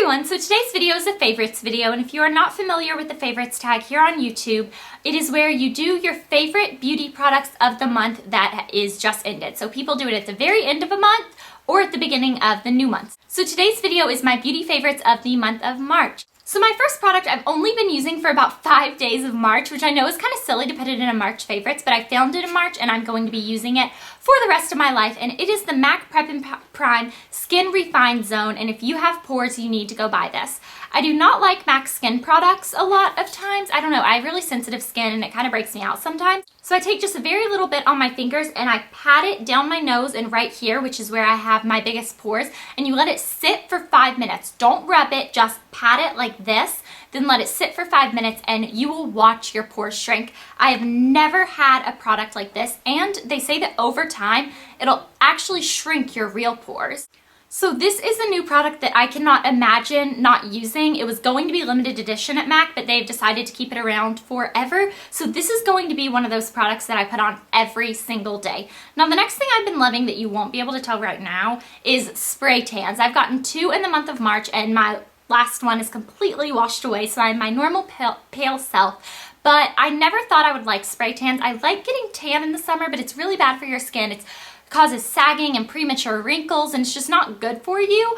everyone, so today's video is a favorites video, and if you are not familiar with the favorites tag here on YouTube, it is where you do your favorite beauty products of the month that is just ended. So people do it at the very end of a month or at the beginning of the new month. So today's video is my beauty favorites of the month of March. So my first product I've only been using for about 5 days of March, which I know is kind of silly to put it in a March favorites, but I found it in March and I'm going to be using it for the rest of my life, and it is the MAC Prep and Prime Skin Refine Zone, and if you have pores, you need to go buy this. I do not like MAC skin products a lot of times. I don't know, I have really sensitive skin and it kind of breaks me out sometimes. So I take just a very little bit on my fingers and I pat it down my nose and right here, which is where I have my biggest pores, and you let it sit for 5 minutes. Don't rub it, just pat it like this, then let it sit for 5 minutes and you will watch your pores shrink. I have never had a product like this, and they say that over time, it'll actually shrink your real pores. So this is a new product that I cannot imagine not using. It was going to be limited edition at MAC, but they've decided to keep it around forever. So this is going to be one of those products that I put on every single day. Now the next thing I've been loving that you won't be able to tell right now is spray tans. I've gotten 2 in the month of March and my last one is completely washed away, so I'm my normal pale self. But I never thought I would like spray tans. I like getting tan in the summer, but it's really bad for your skin. It causes sagging and premature wrinkles, and it's just not good for you.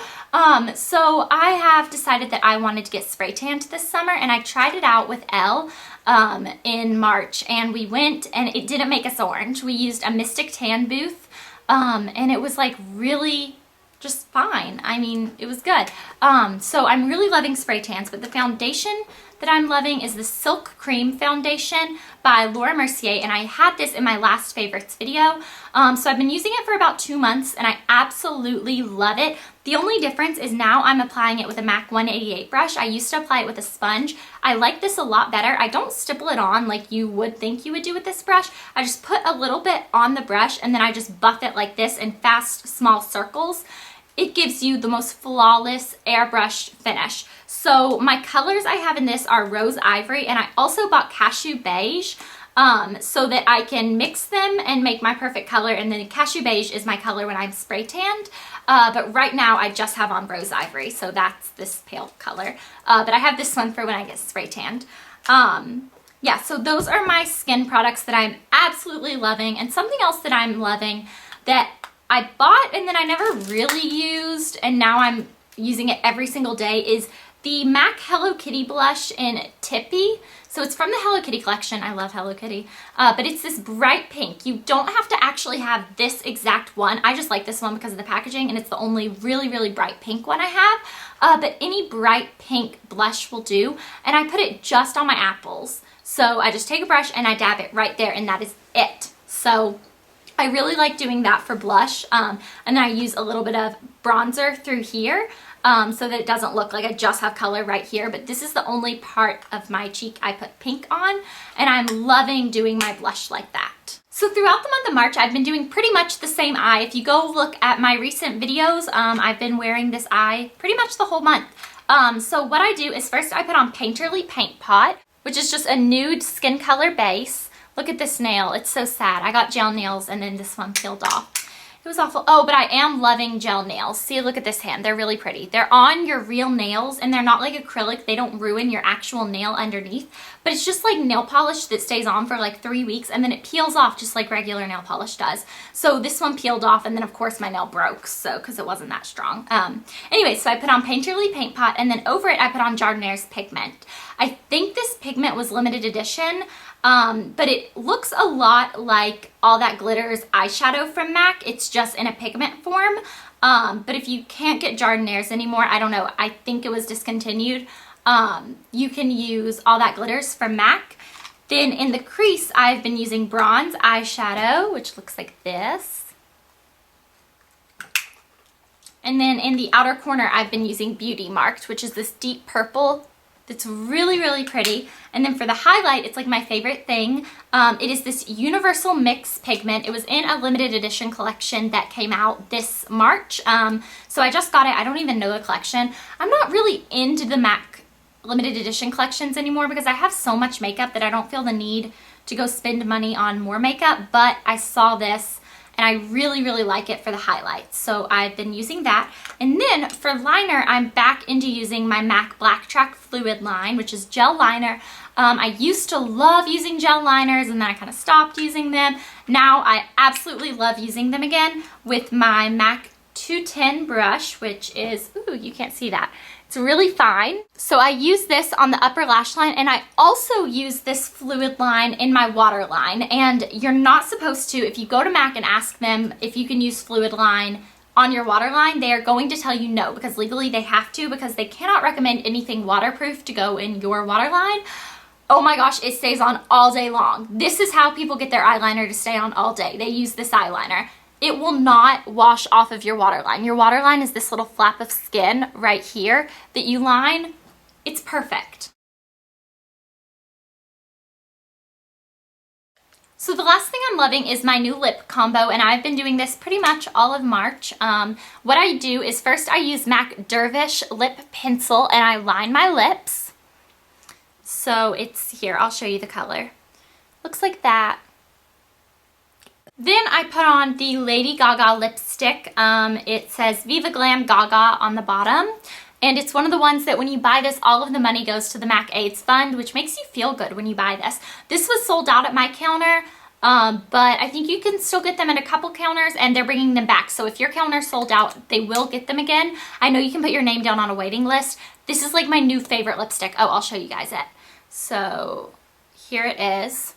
So I have decided that I wanted to get spray tanned this summer, and I tried it out with Elle in March, and we went, and it didn't make us orange. We used a Mystic Tan booth, and it was like really just fine. I mean, it was good. So I'm really loving spray tans, but the foundation that I'm loving is the Silk Cream Foundation by Mercier, and I had this in my last favorites video. So I've been using it for about 2 months and I absolutely love it. The only difference is now I'm applying it with a MAC 188 brush. I used to apply it with a sponge. I like this a lot better. I don't stipple it on like you would think you would do with this brush. I just put a little bit on the brush and then I just buff it like this in fast, small circles. It gives you the most flawless airbrushed finish. So my colors I have in this are Rose Ivory, and I also bought Cashew Beige so that I can mix them and make my perfect color, and then Cashew Beige is my color when I'm spray tanned. But right now I just have on Rose Ivory, so that's this pale color. But I have this one for when I get spray tanned. Yeah, so those are my skin products that I'm absolutely loving, and something else that I'm loving that I bought and then I never really used, and now I'm using it every single day, is the MAC Hello Kitty blush in Tippy. So it's from the Hello Kitty collection. I love Hello Kitty. But it's this bright pink. You don't have to actually have this exact one. I just like this one because of the packaging, and it's the only really, really bright pink one I have. But any bright pink blush will do. And I put it just on my apples. So I just take a brush and I dab it right there, and that is it. So I really like doing that for blush, and then I use a little bit of bronzer through here so that it doesn't look like I just have color right here, but this is the only part of my cheek I put pink on, and I'm loving doing my blush like that. So throughout the month of March, I've been doing pretty much the same eye. If you go look at my recent videos, I've been wearing this eye pretty much the whole month. So what I do is first I put on Painterly Paint Pot, which is just a nude skin color base. Look at this nail. It's so sad. I got gel nails and then this one peeled off. It was awful. Oh, but I am loving gel nails. See, look at this hand. They're really pretty. They're on your real nails and they're not like acrylic. They don't ruin your actual nail underneath, but it's just like nail polish that stays on for like 3 weeks and then it peels off just like regular nail polish does. So this one peeled off and then of course my nail broke, so because it wasn't that strong. Anyway, so I put on Painterly Paint Pot and then over it I put on Jardin's Pigment. I think this pigment was limited edition. But it looks a lot like All That Glitters eyeshadow from MAC. It's just in a pigment form. But if you can't get Jardin's anymore, I don't know, I think it was discontinued. You can use All That Glitters from MAC. Then in the crease, I've been using bronze eyeshadow, which looks like this. And then in the outer corner, I've been using Beauty Marked, which is this deep purple. That's really, really pretty. And then for the highlight, it's like my favorite thing. It is this Universal Mix pigment. It was in a limited edition collection that came out this March. So I just got it. I don't even know the collection. I'm not really into the MAC limited edition collections anymore because I have so much makeup that I don't feel the need to go spend money on more makeup. But I saw this and I really, really like it for the highlights. So I've been using that. And then for liner, I'm back into using my MAC Black Track Fluid Line, which is gel liner. I used to love using gel liners, and then I kind of stopped using them. Now I absolutely love using them again with my MAC 210 brush, which is, ooh, you can't see that. It's really fine. So I use this on the upper lash line, and I also use this fluid line in my waterline. And you're not supposed to, if you go to MAC and ask them if you can use fluid line on your waterline, they are going to tell you no, because legally they have to, because they cannot recommend anything waterproof to go in your waterline. Oh my gosh, it stays on all day long. This is how people get their eyeliner to stay on all day. They use this eyeliner. It will not wash off of your waterline. Your waterline is this little flap of skin right here that you line. It's perfect. So the last thing I'm loving is my new lip combo, and I've been doing this pretty much all of March. What I do is first I use MAC Dervish lip pencil and I line my lips. So it's here, I'll show you the color. Looks like that. Then I put on the Lady Gaga lipstick. It says Viva Glam Gaga on the bottom. And it's one of the ones that when you buy this, all of the money goes to the MAC AIDS Fund, which makes you feel good when you buy this. This was sold out at my counter, but I think you can still get them at a couple counters, and they're bringing them back. So if your counter sold out, they will get them again. I know you can put your name down on a waiting list. This is like my new favorite lipstick. Oh, I'll show you guys it. So here it is.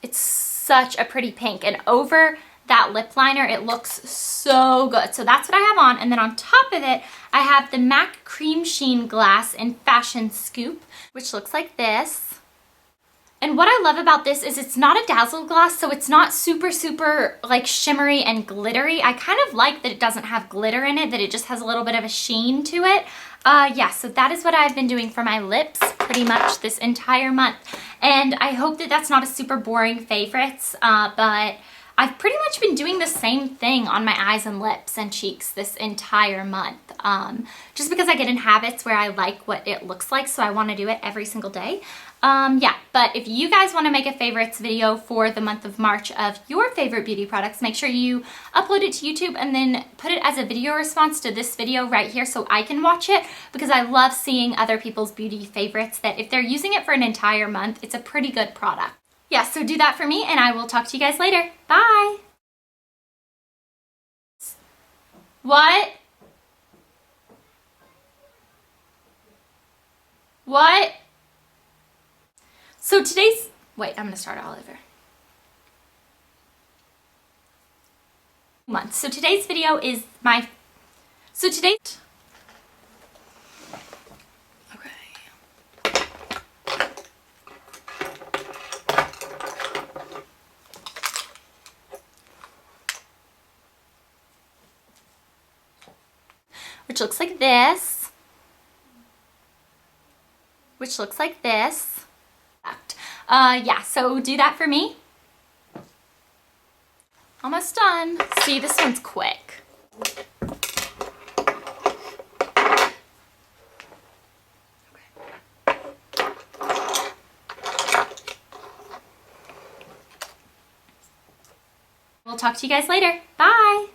It's such a pretty pink, and over that lip liner it looks so good. So that's what I have on, and then on top of it I have the MAC Cream Sheen Glass in Fashion Scoop, which looks like this. And what I love about this is it's not a dazzle glass, so it's not super like shimmery and glittery. I kind of like that it doesn't have glitter in it, that it just has a little bit of a sheen to it. Yeah, so that is what I've been doing for my lips pretty much this entire month. And I hope that that's not a super boring favorites, but I've pretty much been doing the same thing on my eyes and lips and cheeks this entire month. Just because I get in habits where I like what it looks like, so I want to do it every single day. Yeah, but if you guys want to make a favorites video for the month of March of your favorite beauty products, make sure you upload it to YouTube and then put it as a video response to this video right here so I can watch it, because I love seeing other people's beauty favorites that if they're using it for an entire month, it's a pretty good product. Yeah, so do that for me, and I will talk to you guys later. Bye! What? What? So today's, wait, I'm gonna start all over. So today's video is my, which looks like this, which looks like this. Yeah, so do that for me. Almost done. See, this one's quick. We'll talk to you guys later. Bye!